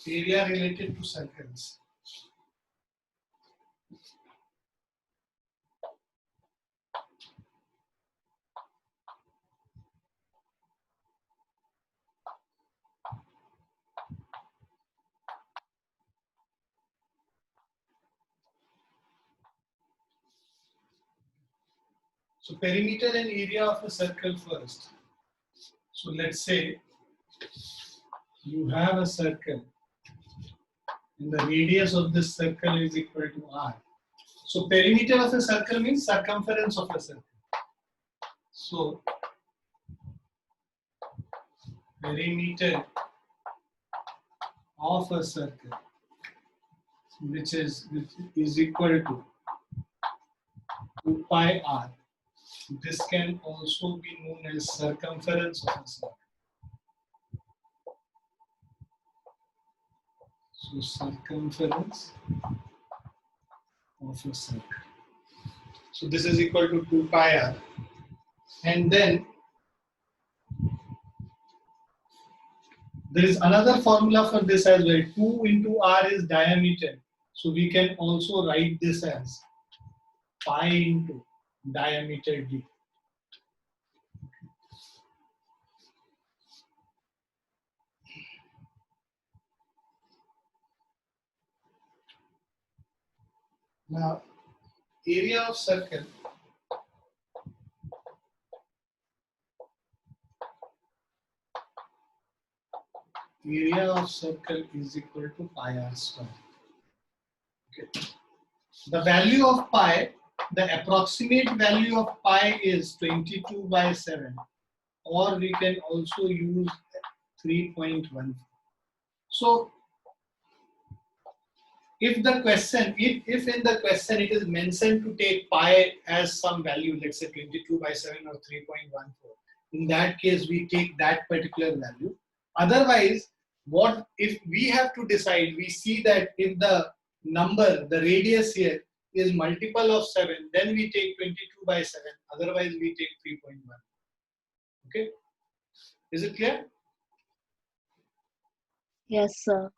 area related to circles. So perimeter and area of a circle first. So let's say you have a circle and the radius of this circle is equal to r. So perimeter of a circle means circumference of a circle. So perimeter of a circle which is equal to 2 pi r. This can also be known as circumference of a circle. So circumference of a circle. So this is equal to 2 pi r. And then there is another formula for this as well. 2 into r is diameter. So we can also write this as pi into diameter d. Now, area of circle is equal to pi r square. Okay. The value of pi, the approximate value of pi is 22 by 7, or we can also use 3.1. So if in the question it is mentioned to take pi as some value, let's say 22 by 7 or 3.14, in that case we take that particular value. Otherwise, what if we have to decide, we see that if the number, the radius here is multiple of 7, then we take 22 by 7, otherwise we take 3.1. Okay, is it clear? Yes, sir.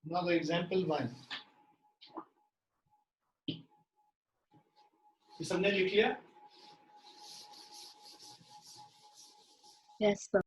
Now the example 1. Is something clear? Yes, sir.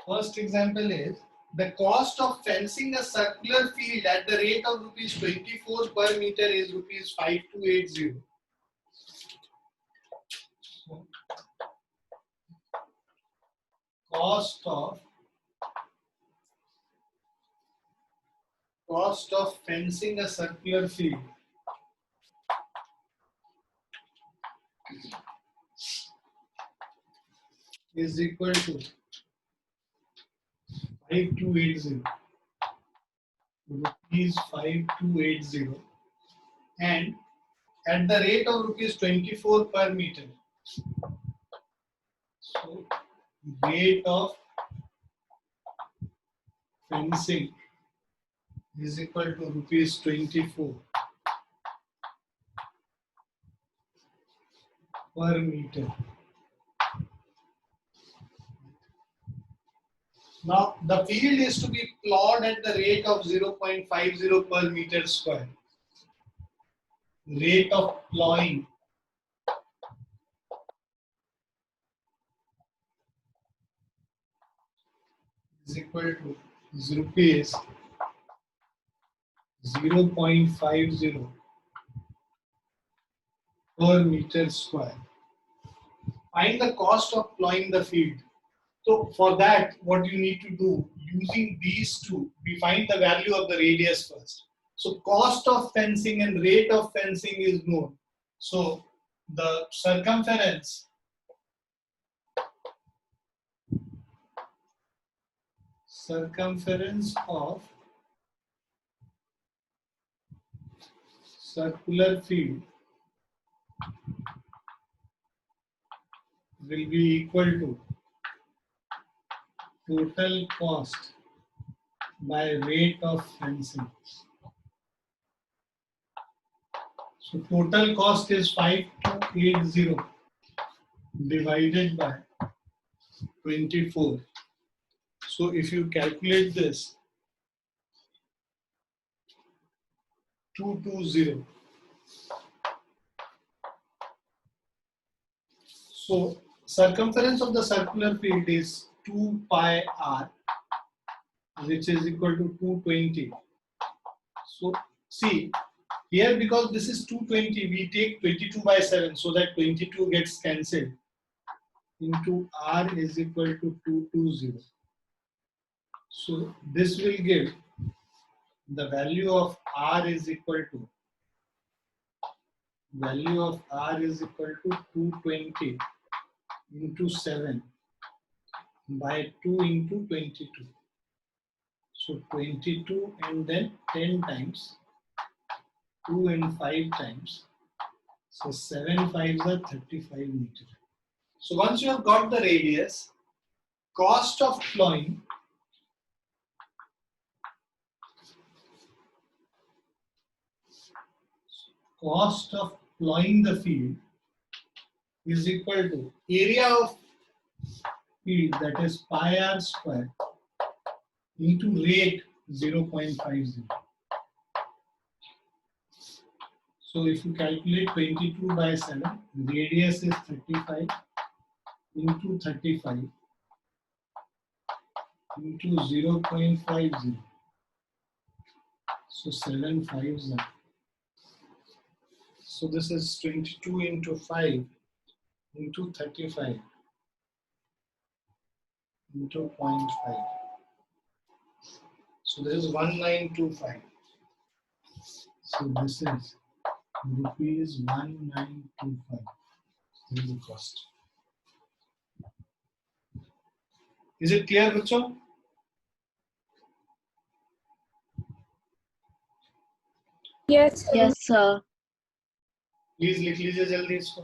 First example is the cost of fencing a circular field at the rate of rupees 24 per meter is rupees 5280. So, cost of fencing a circular field is equal to 5280 rupees 5280, and at the rate of rupees 24 per meter. So rate of fencing is equal to rupees 24 per meter. Now the field is to be plowed at the rate of 0.50 per meter square. Rate of plowing is equal to rupees 0.50 per meter square. Find the cost of plowing the field. So for that, what you need to do, using these two, we find the value of the radius first. So cost of fencing and rate of fencing is known. So the circumference of circular field will be equal to total cost by rate of fencing. So total cost is 5280 divided by 24. So if you calculate this, 220. So circumference of the circular field is 2 pi r, which is equal to 220. So see here, because this is 220, we take 22 by 7, so that 22 gets cancelled, into r is equal to 220. So this will give the value of r is equal to 220 into 7 by 2 into 22. So 22 and then 10 times, 2 and 5 times. So 7 5s are 35 meters. So once you have got the radius, cost of plowing the field is equal to area of field, that is pi r square, into rate 0.50. So if you calculate 22 by 7, radius is 35 into 35 into 0.50. So 7 5s are. So this is 22 into 5 into 35 into 0.5. So this is 1925. So this is rupees 1925. This is the cost. Is it clear, बच्चों? Yes, sir. Yes, sir. Please लिख लीजिए जल्दी इसको.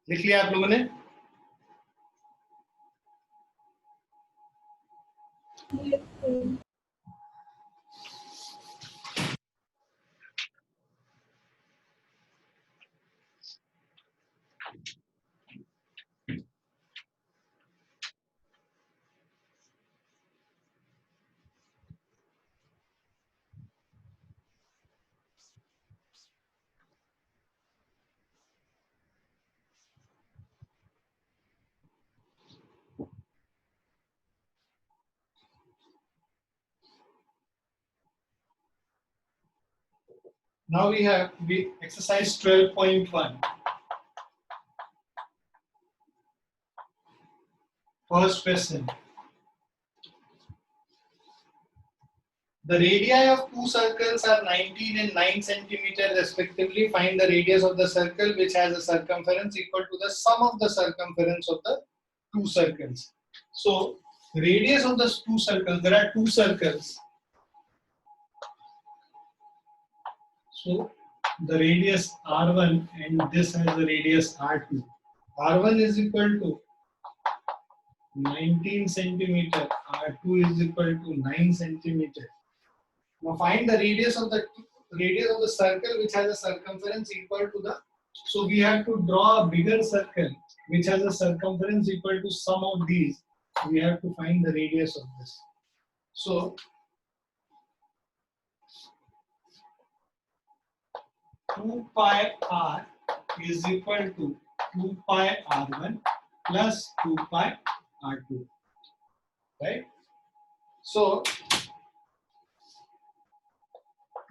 लिख लिया आप लोगों ने? Now we have exercise 12.1. First question. The radii of two circles are 19 and 9 centimeters respectively. Find the radius of the circle which has a circumference equal to the sum of the circumference of the two circles. So, radius of the two circles, there are two circles. So, the radius R1 and this has the radius R2. R1 is equal to 19 centimeter, R2 is equal to 9 centimeter. Now find the radius of the circle which has a circumference equal to the. So we have to draw a bigger circle which has a circumference equal to sum of these. We have to find the radius of this. So 2 pi r is equal to 2 pi r1 plus 2 pi r2. Right? So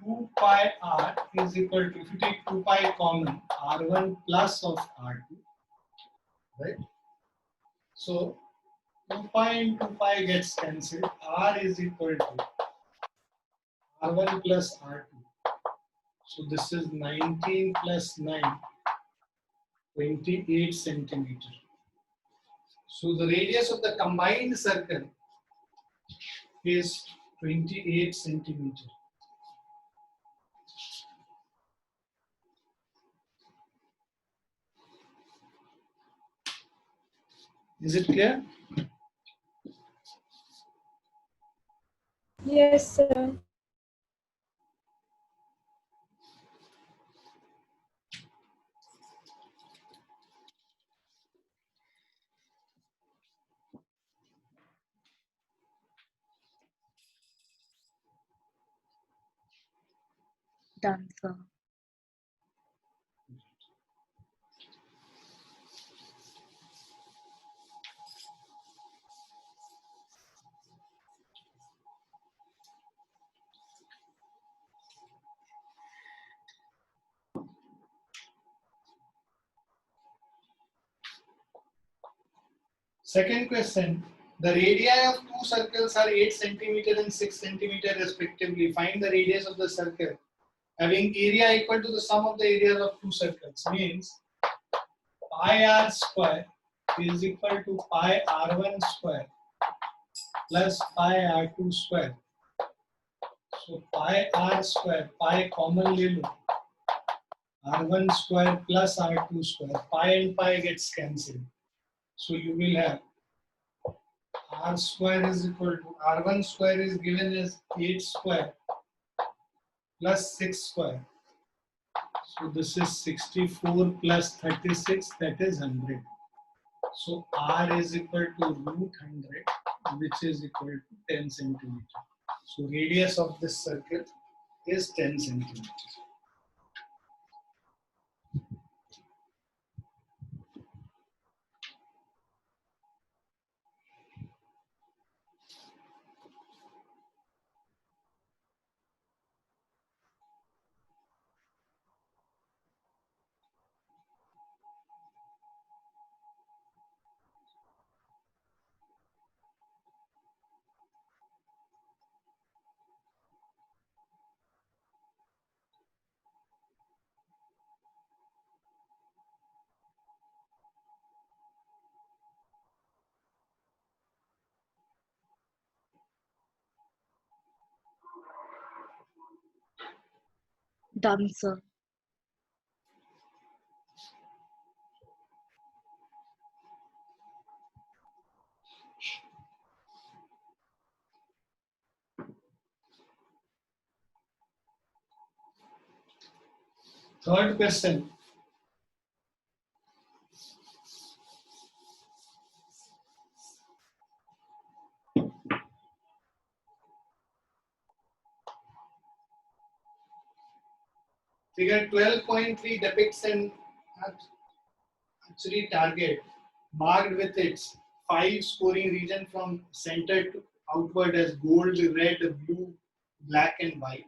2 pi r is equal to, if you take 2 pi common, r1 plus of r2, right? So 2 pi and 2 pi gets cancelled. R is equal to r1 plus r2. So this is 19 plus 9, 28 centimeter. So the radius of the combined circle is 28 centimeter. Is it clear? Yes, sir. Done, sir. Second question. The radii of two circles are 8 centimeter and 6 centimeter respectively. Find the radius of the circle having area equal to the sum of the areas of two circles. Means pi r square is equal to pi r1 square plus pi r2 square. So pi r square, pi common ले लो, r1 square plus r2 square, pi and pi gets cancelled. So you will have r square is equal to, r1 square is given as 8 square plus 6 square. So this is 64 plus 36, that is 100. So r is equal to root 100, which is equal to 10 centimeter. So radius of this circle is 10 centimeter. Done, sir. Third question. Figure 12.3 depicts an archery target marked with its 5 scoring region from center to outward as gold, red, blue, black and white.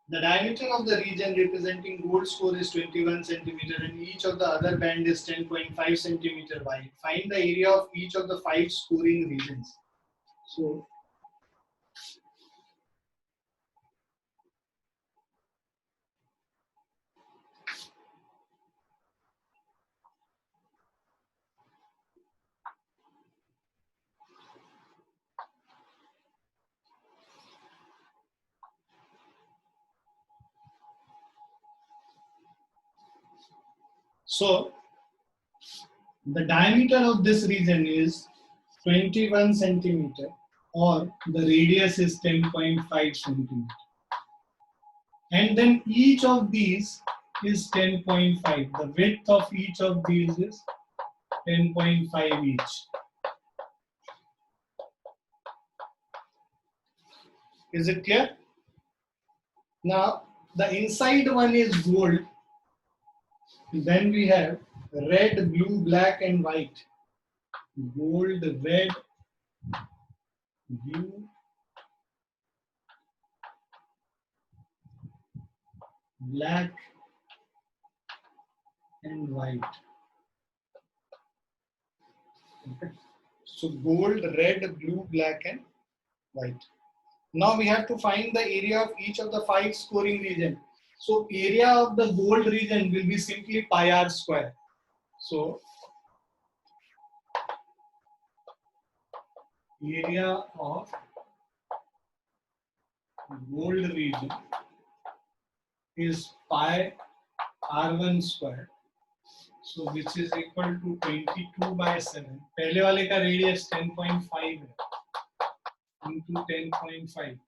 The diameter of the region representing gold score is 21 centimeter and each of the other band is 10.5 centimeter wide. Find the area of each of the 5 scoring regions. So the diameter of this region is 21 centimeter or the radius is 10.5 centimeter. And then each of these is 10.5. The width of each of these is 10.5 each. Is it clear? Now, the inside one is gold. Then we have red, blue, black, and white. Gold, red, blue, black and white. Okay. So gold, red, blue, black and white. Now we have to find the area of each of the 5 scoring region. So area of the gold region will be simply pi r square. So area of gold region is pi r1 square. So which is equal to 22/7. पहले वाले का radius 10.5 है into 10.5.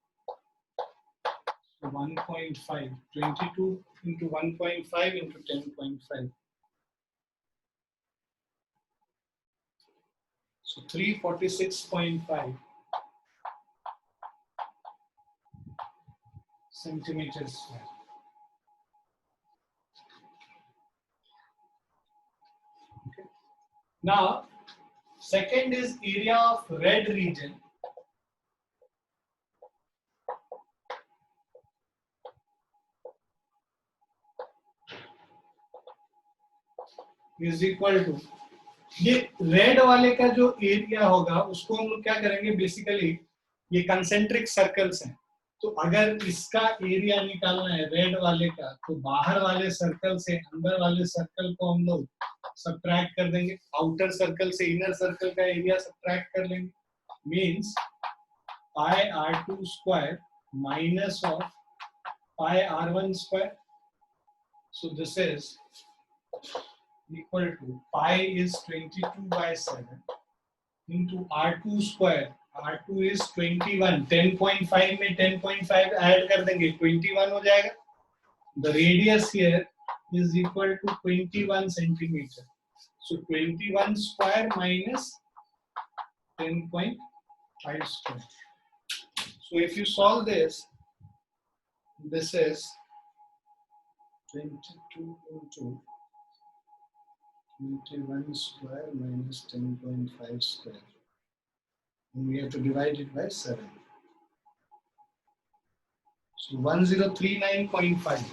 So 1.5. 22 into 1.5 into 10.5. So 346.5 centimeters square. Okay. Now, second is area of red region. Is equal to, ये red वाले का जो area होगा उसको हम लोग क्या करेंगे, बेसिकली ये कंसेंट्रिक सर्कल्स हैं, तो अगर इसका एरिया निकालना है रेड वाले का, तो बाहर वाले सर्कल से अंदर वाले सर्कल को हम लोग सब्ट्रैक्ट कर देंगे, आउटर सर्कल से इनर सर्कल का एरिया सब्ट्रैक्ट कर लेंगे, means pi r2 square minus of pi r1 square. So this is equal to pi is 22/7 into r2 square. r2 is 21. 10.5 में 10.5 ऐड कर देंगे 21 हो जाएगा. The radius here is equal to 21 centimeter. So 21 square minus 10.5 square. So if you solve this, this is 22 into 21 square minus 10.5 square. And we have to divide it by 7. So 1039.5.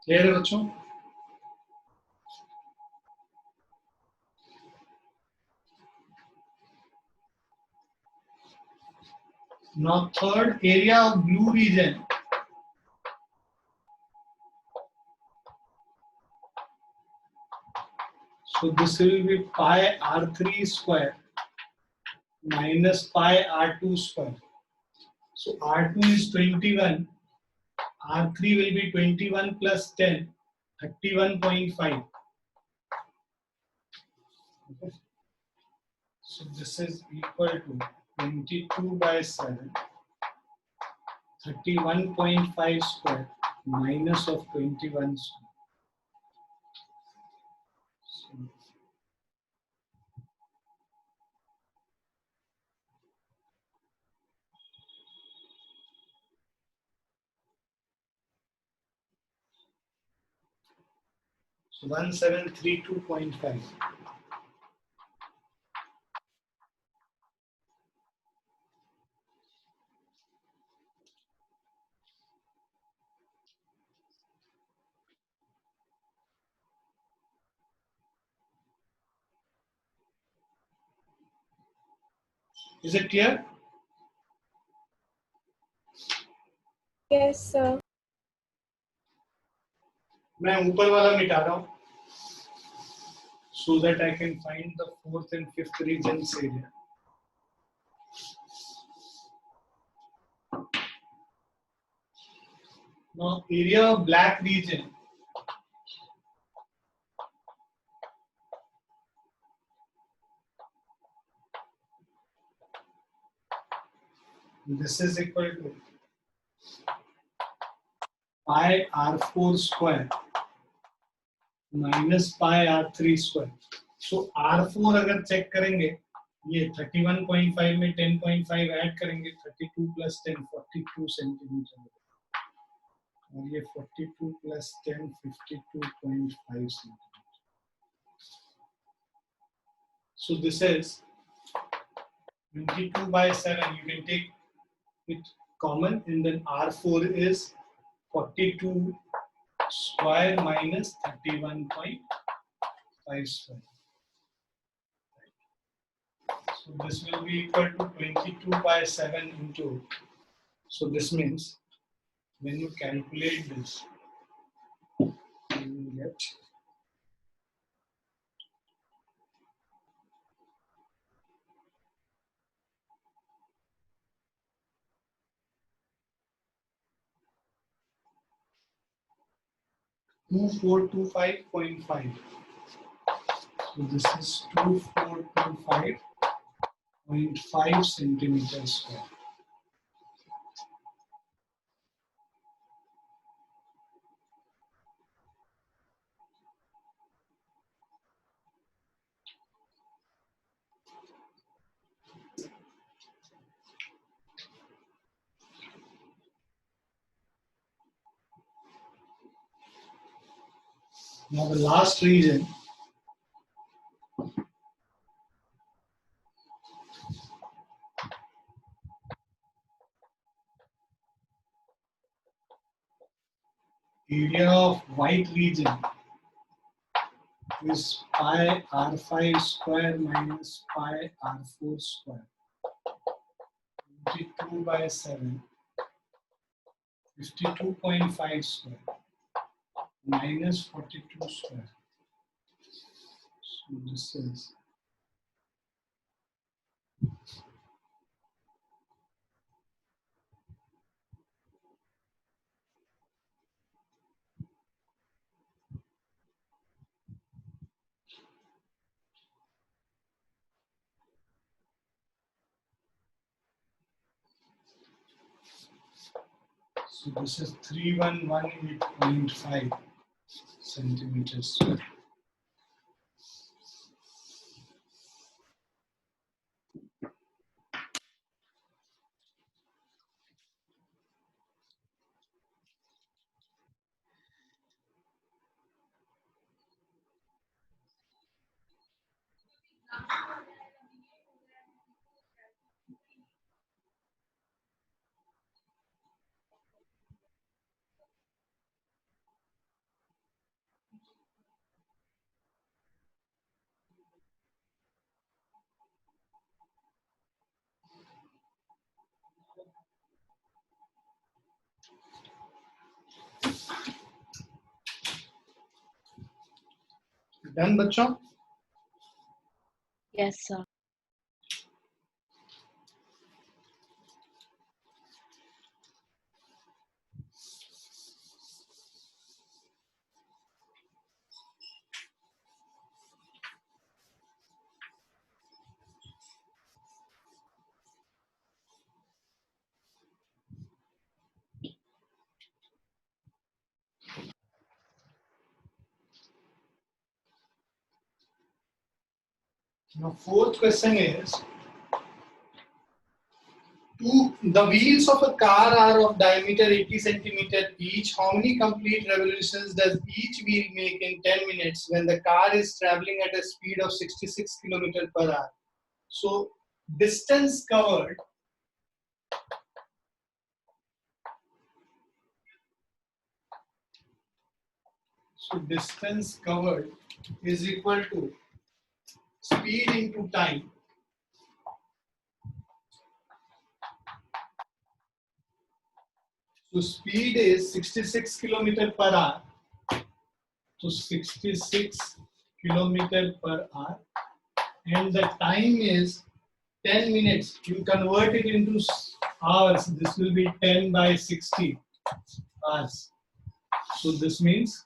Clear है बच्चों? Now third, area of blue region. So this will be pi r3 square minus pi r2 square. So r2 is 21, r3 will be 21 plus 10, 31.5. Okay. So this is equal to 22/7, 31.5 square minus of 21 square. So 1732.5. Is it clear? Yes, sir. मैं ऊपर वाला मिटा रहा हूँ so that I can find the fourth and fifth regions area. Now area of black region. This is equal to pi r4 square minus pi r3 square. So r4 अगर check करेंगे, ये 31.5 में 10.5 ऐड करेंगे, 32 plus 10 42 centimetre, और ये 42 plus 10 52.5 centimetre. So this is 22 by 7. You can take it common, and then R4 is 42 square minus 31.5 square. So this will be equal to 22 by 7 into. So this means when you calculate this, you will get 2425.5. So this is 2425.5 centimeters square. Now the last region, area of white region is pi r5 square minus pi r4 square. 22 by 7, 52.5 square minus 42 square. So this is so this is 3118.5 centimeters square. Done, bachcho? Yes, sir. Now fourth question is, the wheels of a car are of diameter 80 centimeter each. How many complete revolutions does each wheel make in 10 minutes when the car is traveling at a speed of 66 kilometer per hour? So distance covered is equal to speed into time. So speed is 66 kilometer per hour. So 66 kilometer per hour, and the time is 10 minutes. You convert it into hours. This will be 10 by 60 hours. So this means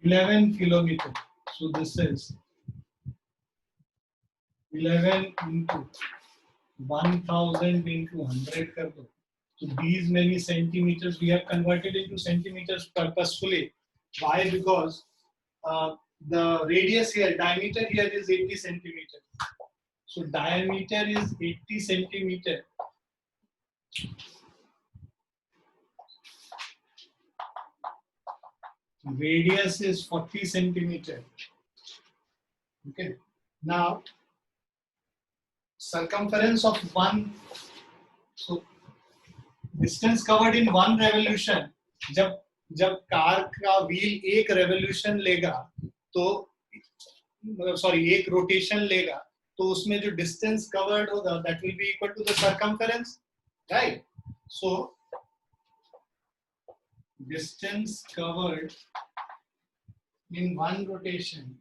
11 kilometer. So this is 11 into 1000 into 100 kar do. So these many centimeters we have converted into centimeters purposefully. Why? Because the radius here, diameter here is 80 centimeter. So diameter is 80 centimeter. radius is 40 centimeter. Okay. Now, circumference of one, so distance covered in one revolution, जब जब car का wheel एक revolution लेगा तो sorry एक rotation लेगा तो उसमें जो डिस्टेंस कवर्ड होगा that will be equal to the circumference, right? So distance covered in one rotation,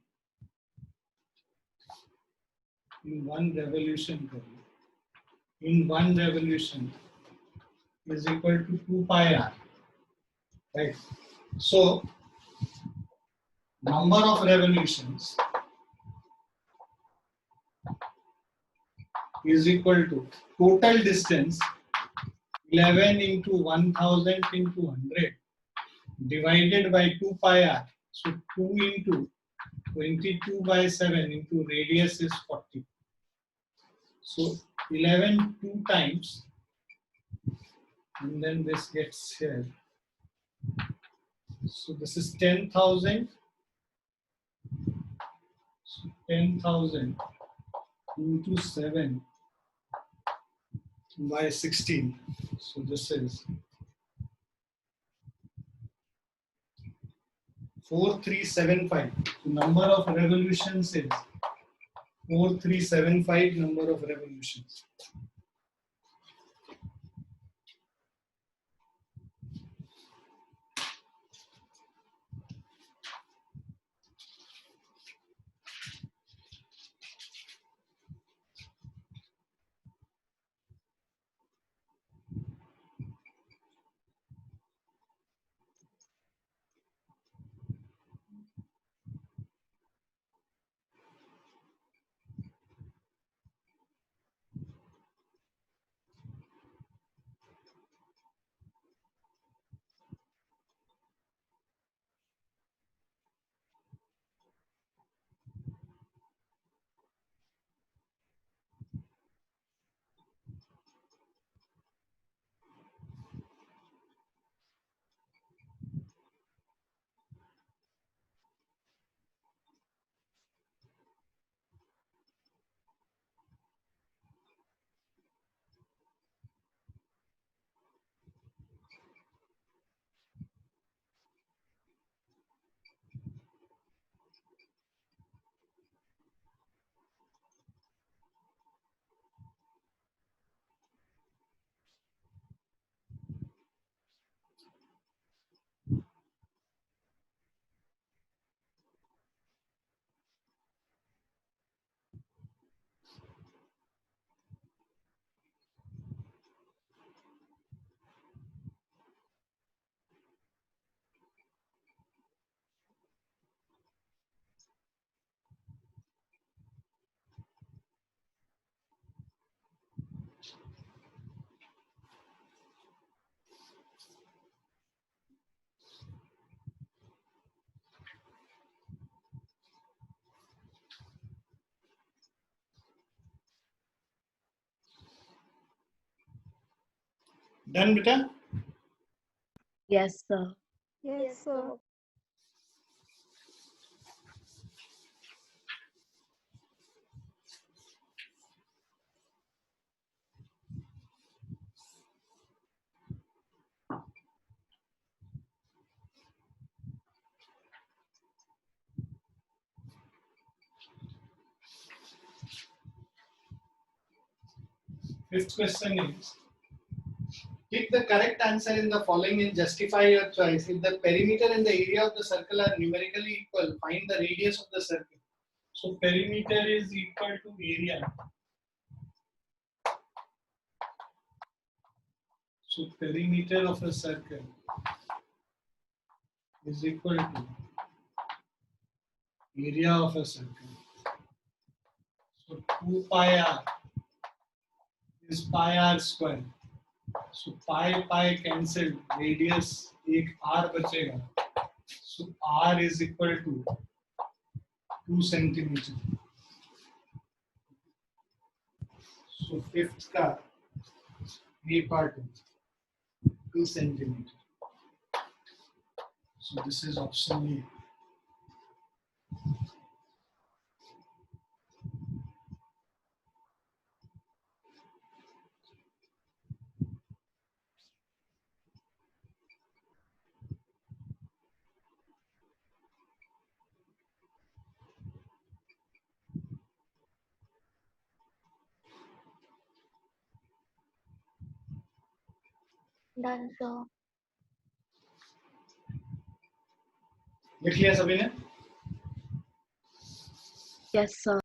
in one revolution is equal to 2 pi r, right? So number of revolutions is equal to total distance 11 into 1000 into 100 divided by 2 pi r. So 2 into 22 by 7 into radius is 40. So 11 two times and then this gets here. So this is 10,000. So 10,000 into 7 by 16. So this is 4375. The number of revolutions is 4375 number of revolutions. Done, beta? Yes, sir. Yes, sir. Fifth question is, pick the correct answer in the following and justify your choice. If the perimeter and the area of the circle are numerically equal, find the radius of the circle. So perimeter is equal to area. So perimeter of a circle is equal to area of a circle. So 2 pi r is pi r square. So pi cancelled, radius एक r बचेगा. So r is equal to 2 centimeter. So fifth का A part 2 centimeter. So this is option A. Done, sir. लिख लिया सभी ने? Yes, sir.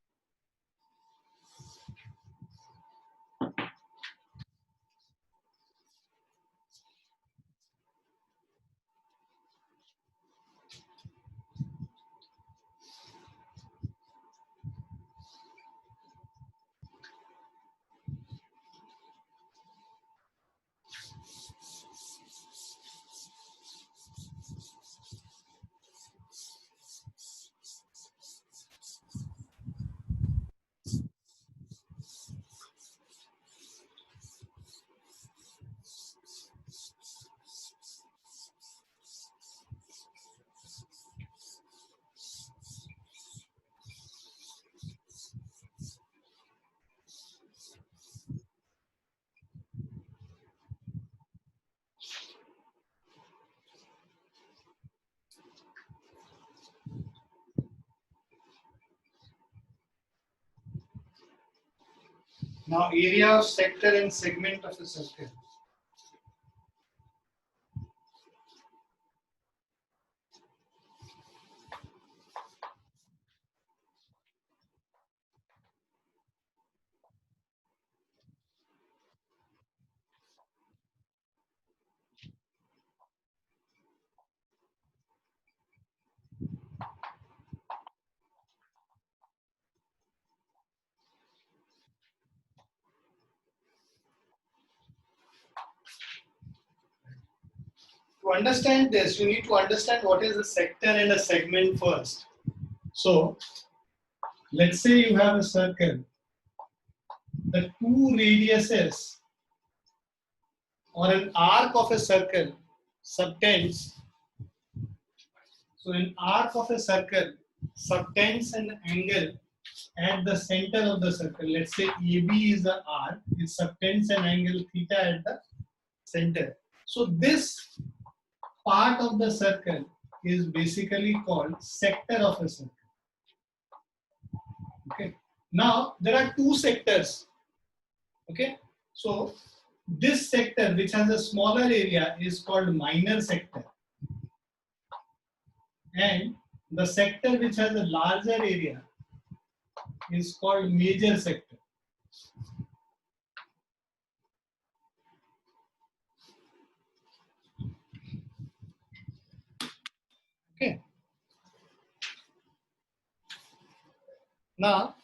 Now area of sector and segment of a circle. To understand this, you need to understand what is a sector and a segment first. So, let's say you have a circle. The two radiuses or an arc of a circle subtends. So, an arc of a circle subtends an angle at the center of the circle. Let's say AB is the arc, it subtends an angle theta at the center. So, this part of the circle is basically called sector of a circle. Okay. Now there are two sectors. Okay. So this sector, which has a smaller area, is called minor sector, and the sector which has a larger area is called major sector. Okay. Now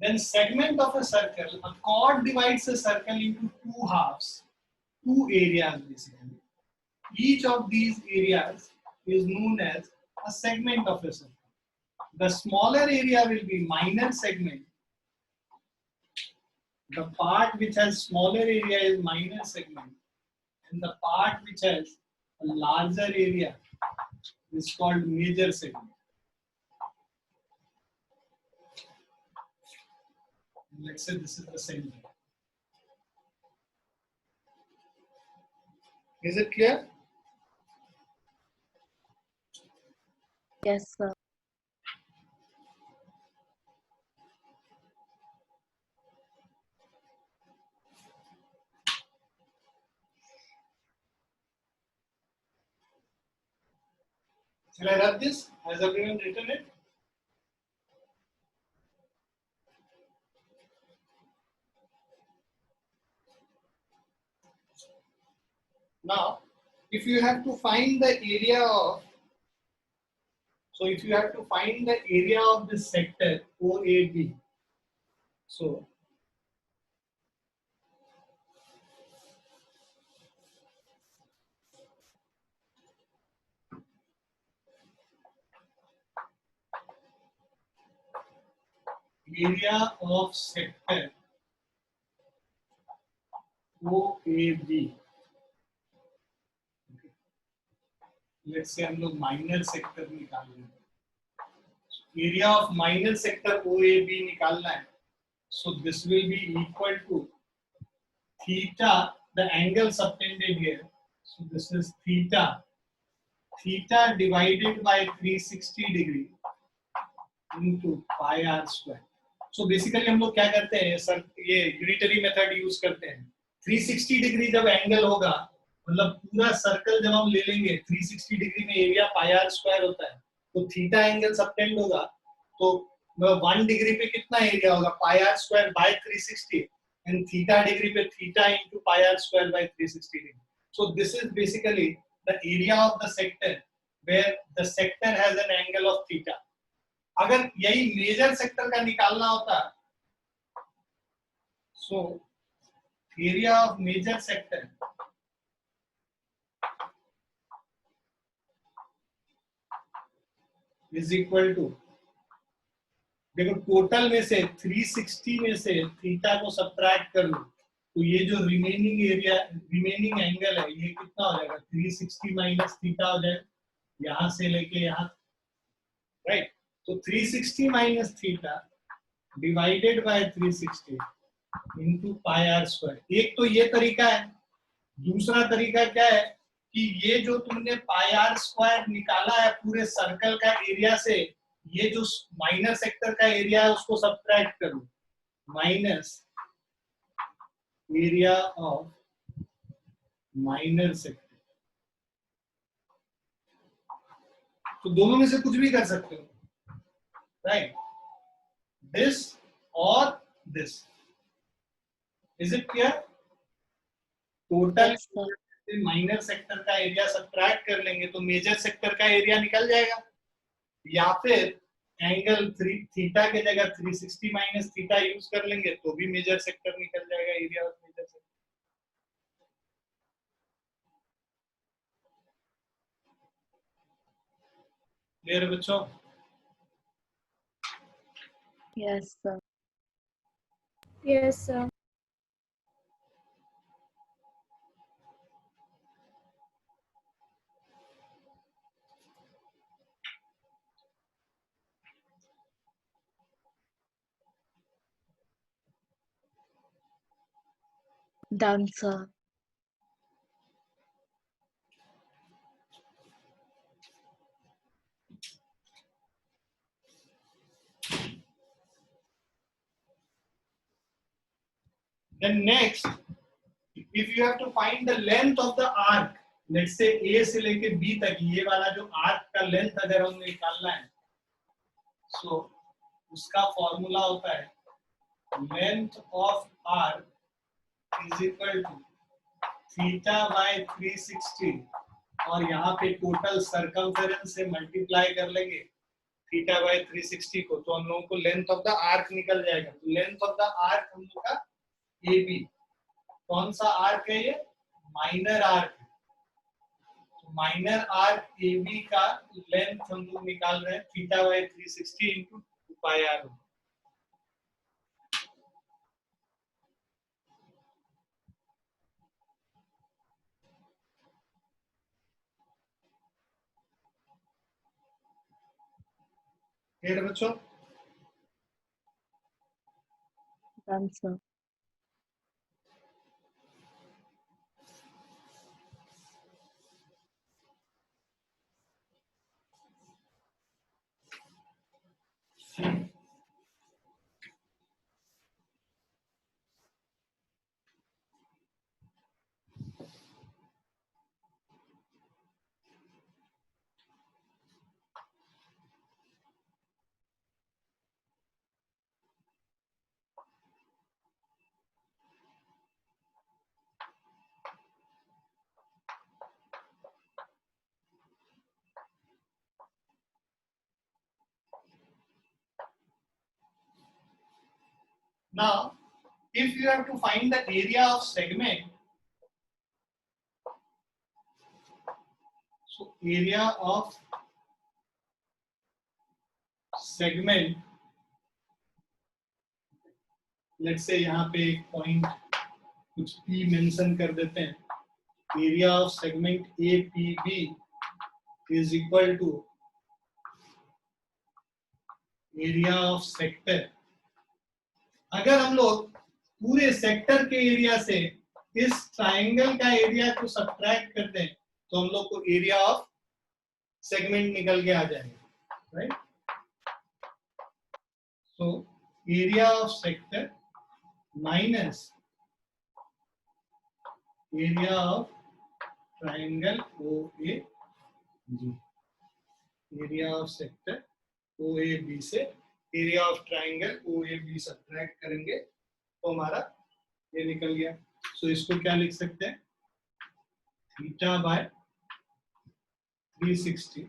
then segment of a circle, a chord divides a circle into two halves, two areas basically. Each of these areas is known as a segment of a circle. The smaller area will be minor segment. The part which has smaller area is minor segment, and the part which has a larger area is called major segment. Let's say this is the center. Is it clear? Yes, sir. Shall I rub this? Has everyone written it? Now, if you have to find the area of, so if you have to find the area of this sector OAB, so area of sector OAB, let's say हम लोग minor sector निकाल रहे हैं, area of minor sector OAB निकालना है, so this will be equal to theta, the angle subtended here, so this is theta divided by 360 degree into pi r square. So basically हम लोग क्या करते हैं सर, ये यूनिटरी मेथड यूज करते हैं. 360 डिग्री जब एंगल होगा, मतलब पूरा सर्कल जब हम ले लेंगे 360 डिग्री में एरिया पाई आर स्क्वायर होता है, तो थीटा एंगल सबटेंड होगा, तो 1 डिग्री पे कितना एरिया होगा, pi r square by 360, and theta degree पे theta into pi r square by 360 degree. So this is basically the area of the sector where the sector has an angle of theta. अगर यही major sector का निकालना होता, so area of major sector is equal to, देखो total में से 360 में से थीटा को सब्ट्रैक्ट कर लो, तो ये जो रिमेनिंग एरिया, रिमेनिंग एंगल है, ये कितना हो जाएगा, 360 माइनस थीटा हो जाएगा, यहां से लेके यहां, राइट. तो 360 minus theta divided by 360 into pi r square. एक तो ये तरीका है. दूसरा तरीका क्या है कि ये जो तुमने पाई आर स्क्वायर निकाला है पूरे सर्कल का एरिया से, ये जो माइनर सेक्टर का एरिया है उसको सब्ट्रैक्ट करो, minus area of minor sector. तो दोनों में से कुछ भी कर सकते हो, राइट, दिस और this. Is it clear? Total minor sector का एरिया सब्ट्रैक्ट कर लेंगे तो मेजर सेक्टर का एरिया निकल जाएगा, या फिर एंगल थीटा के जगह 360 माइनस थीटा यूज कर लेंगे तो भी मेजर सेक्टर निकल जाएगा, area of major sector. Clear बच्चों? Yes, sir. Yes, sir. Done, sir. Then next, if you have to find the length of the arc, let's say A से लेके B तक ये वाला जो arc का length अगर हमें निकालना है, so उसका फॉर्मूला होता है length of arc is equal to theta by 360, और यहाँ पे टोटल सर्कमफेरेंस से मल्टीप्लाई कर लेंगे थीटा बाय 360 को, तो हम लोगों को लेंथ ऑफ द आर्क निकल जाएगा. तो लेंथ ऑफ द आर्क हम लोग का AB, कौन सा आर्क है ये, माइनर आर्क. तो माइनर आर्क AB का लेंथ हम लोग निकाल रहे हैं theta by 360 into 2 pi r. Clear बच्चों? Done, sir. Now, if you have to find the area of segment, so area of segment let's say यहाँ पे एक पॉइंट कुछ P मेंशन कर देते हैं. Area of segment APB is equal to area of sector. अगर हम लोग पूरे सेक्टर के एरिया से इस ट्राइंगल का एरिया को सब्ट्रैक्ट करते हैं तो हम लोग को एरिया ऑफ सेगमेंट निकल के आ जाएगा, right? So area of sector minus area of triangle OAB. Area of sector OAB से area of triangle OAB subtract करेंगे तो हमारा ये निकल गया. सो इसको क्या लिख सकते हैं? Theta by 360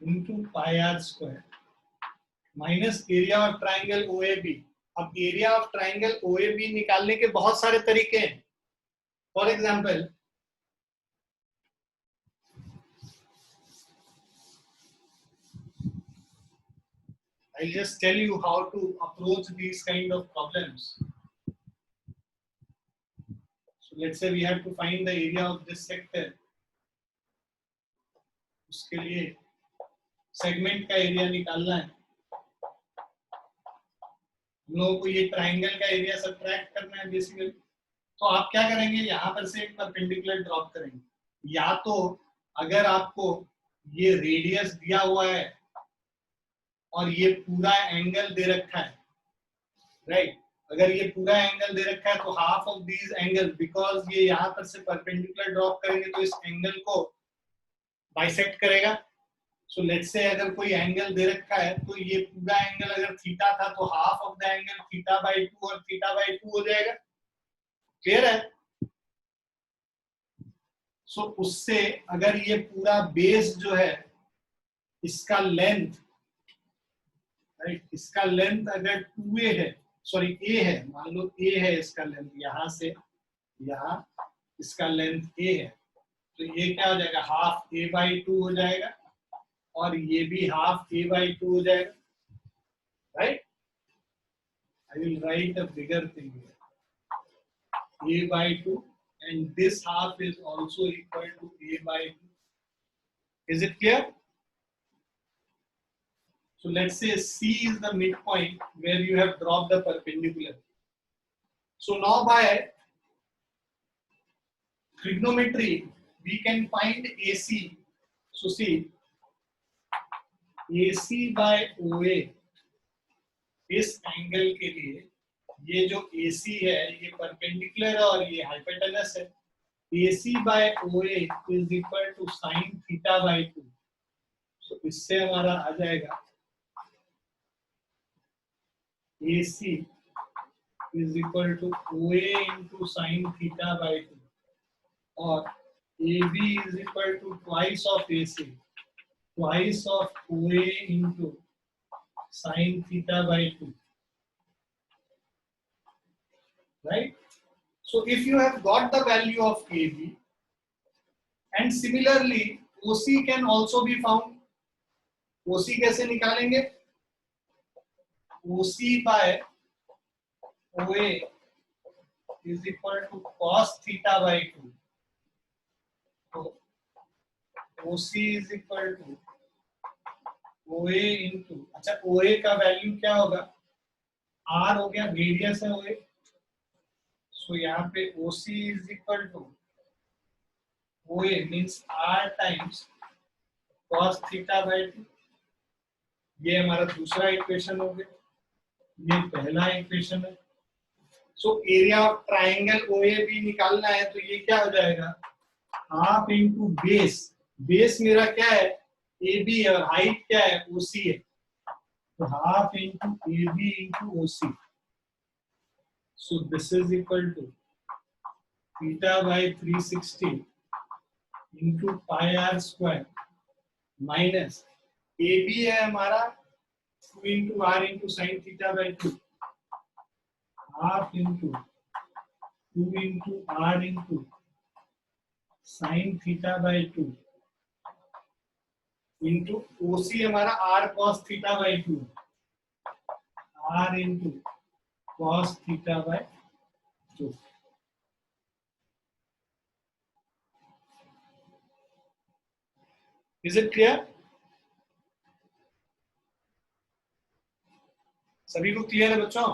into pi r square minus area of triangle OAB. अब एरिया ऑफ ट्राइंगल OAB निकालने के बहुत सारे तरीके हैं. For example, I'll just tell you how to approach these kind of problems. So let's say we have to find the area of this sector. उसके लिए segment का एरिया निकालना है. हम लोगों को ये ट्राइंगल का एरिया सब्ट्रैक्ट करना है बेसिकली. तो आप क्या करेंगे? यहाँ पर से एक परपेंडिकुलर ड्रॉप करेंगे. या तो अगर आपको ये रेडियस दिया हुआ है और ये पूरा एंगल दे रखा है, राइट? अगर ये पूरा एंगल दे रखा है तो half of these angle, because ये यहाँ पर से परपेंडिकुलर ड्रॉप करेंगे तो इस एंगल को बाइसेक्ट करेगा. सो लेट्स से अगर कोई एंगल दे रखा है तो ये पूरा एंगल अगर थीटा था तो half of the angle theta by 2 और थीटा बाई 2 हो जाएगा. क्लियर है? सो उससे अगर ये पूरा बेस जो है इसका लेंथ, राइट, इसका लेंथ अगर 2a है, सॉरी a है, मान लो a है इसका लेंथ, यहां से यहां इसका लेंथ a है, तो ये क्या हो जाएगा? हाफ a बाई 2 हो जाएगा और ये भी हाफ a बाई 2 हो जाएगा, right? I will write a bigger thing here. a by 2 and this half is also equal to a by 2. Is it clear? So let's say C is the midpoint where you have dropped the perpendicular. So now by trigonometry we can find AC. So see, AC by OA इस angle के लिए ये जो AC है ये perpendicular है और ये हाइपोटेनस है. AC by OA is equal to sin theta by 2. So इससे हमारा आ जाएगा AC is equal to OA into sin theta by 2 और AB is equal to twice of AC, twice of OA into sin theta by 2. Right? So if you have got the value of AB and similarly OC can also be found. OC कैसे निकालेंगे? OC by OA is equal to cos theta by 2. So OC is equal to OA into, अच्छा OA का value क्या होगा? R हो गया, radius है OA. So यहाँ पे OC is equal to OA means R times cos theta by 2. ये हमारा दूसरा इक्वेशन हो गया. ये पहला इक्वेशन है. सो एरिया ऑफ ट्राइंगल OAB निकालना है तो ये क्या हो जाएगा? Half into base. बेस मेरा क्या है? AB और हाइट क्या है? OC है. तो half into AB into OC. So this is equal to theta by 360 into pi r square minus AB है हमारा 2 into r into sine theta by 2 half into 2 into r into sine theta by 2 into OC हमारा r cos theta by 2 r into cos theta by 2. Is it clear? सभी को clear है बच्चों?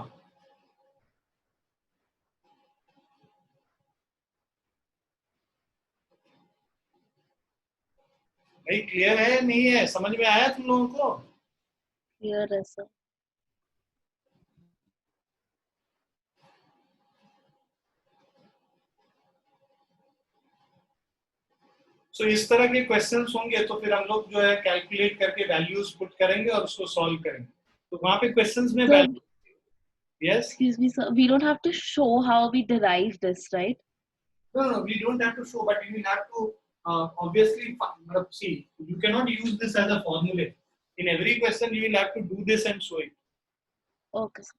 भाई clear है नहीं है? समझ में आया तुम लोगों को? Clear है sir. सो इस तरह के क्वेश्चंस होंगे तो फिर हम लोग जो है कैलकुलेट करके वैल्यूज पुट करेंगे और उसको सॉल्व करेंगे. तो वहां पे क्वेश्चंस में Sir, yes excuse me sir, we don't have to show how we derive this, right? no, we don't have to show, but you will have to obviously see, you cannot use this as a formula. In every question you will have to do this and show it. Okay sir.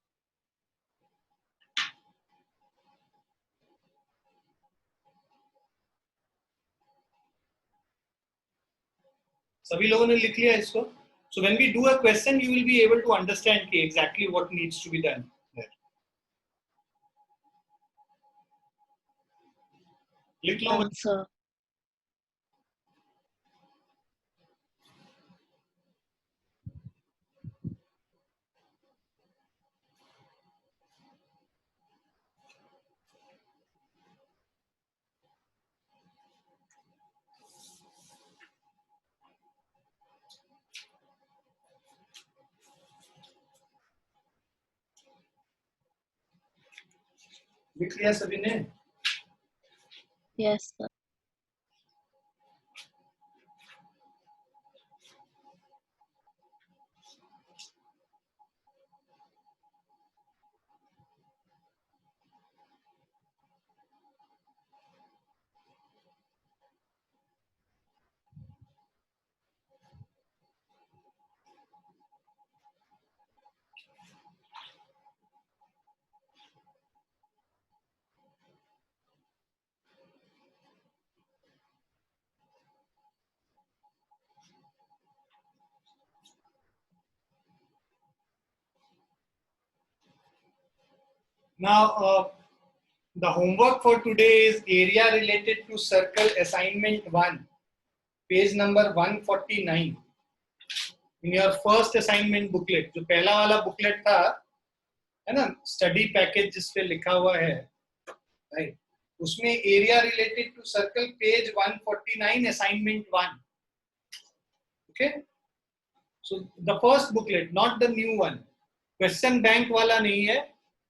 सभी लोगों ने लिख लिया इसको? So when we do a question you will be able to understand exactly what needs to be done there. लिख लो. Done sir. लिख लिया सभी ने? Yes sir. Now the homework for today is area related to circle assignment 1, page number 149 in your first assignment booklet. जो पहला वाला booklet था है ना, स्टडी पैकेज जिस पे लिखा हुआ है राइट, उसमें area related to circle page 149 assignment 1. Okay, so the first booklet, not the new one. Question bank वाला नहीं है,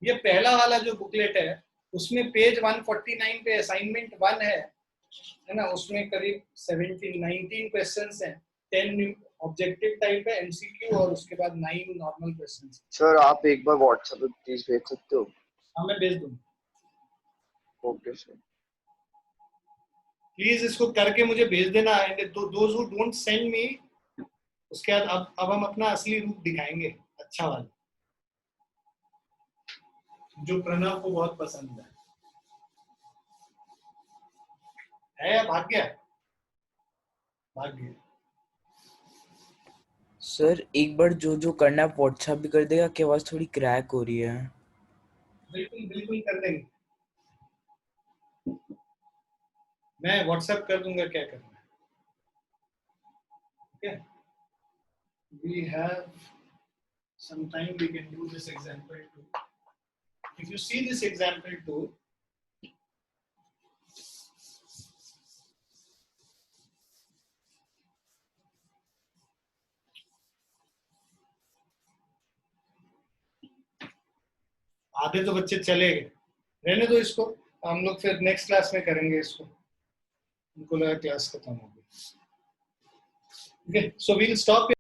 ये पहला वाला जो बुकलेट है उसमें पेज 149 पे असाइनमेंट 1 है ना. उसमें करीब 19 क्वेश्चंस हैं, 10 ऑब्जेक्टिव टाइप है एमसीक्यू और उसके बाद 9 नॉर्मल क्वेश्चंस. सर आप एक बार व्हाट्सएप पे प्लीज भेज सकते हो? हाँ मैं भेज दूँ. Okay sir. प्लीज इसको करके मुझे भेज देना. And those who don't send me, उसके बाद अब हम अपना असली रूप दिखाएंगे, अच्छा वाला जो प्रणव को बहुत पसंद है या भाग गया? भाग गया. सर एक बार जो जो करना है व्हाट्सएप भी कर देगा कि आवाज थोड़ी क्रैक हो रही है. बिल्कुल बिल्कुल कर देंगे. मैं व्हाट्सएप कर दूंगा क्या करना है. Okay, we have some time, we can do this example too. If you see this example too, आधे तो बच्चे चले गए, रहने दो इसको, हम लोग फिर नेक्स्ट क्लास में करेंगे इसको. उनको लगा क्लास खत्म हो गई. Okay, so we'll stop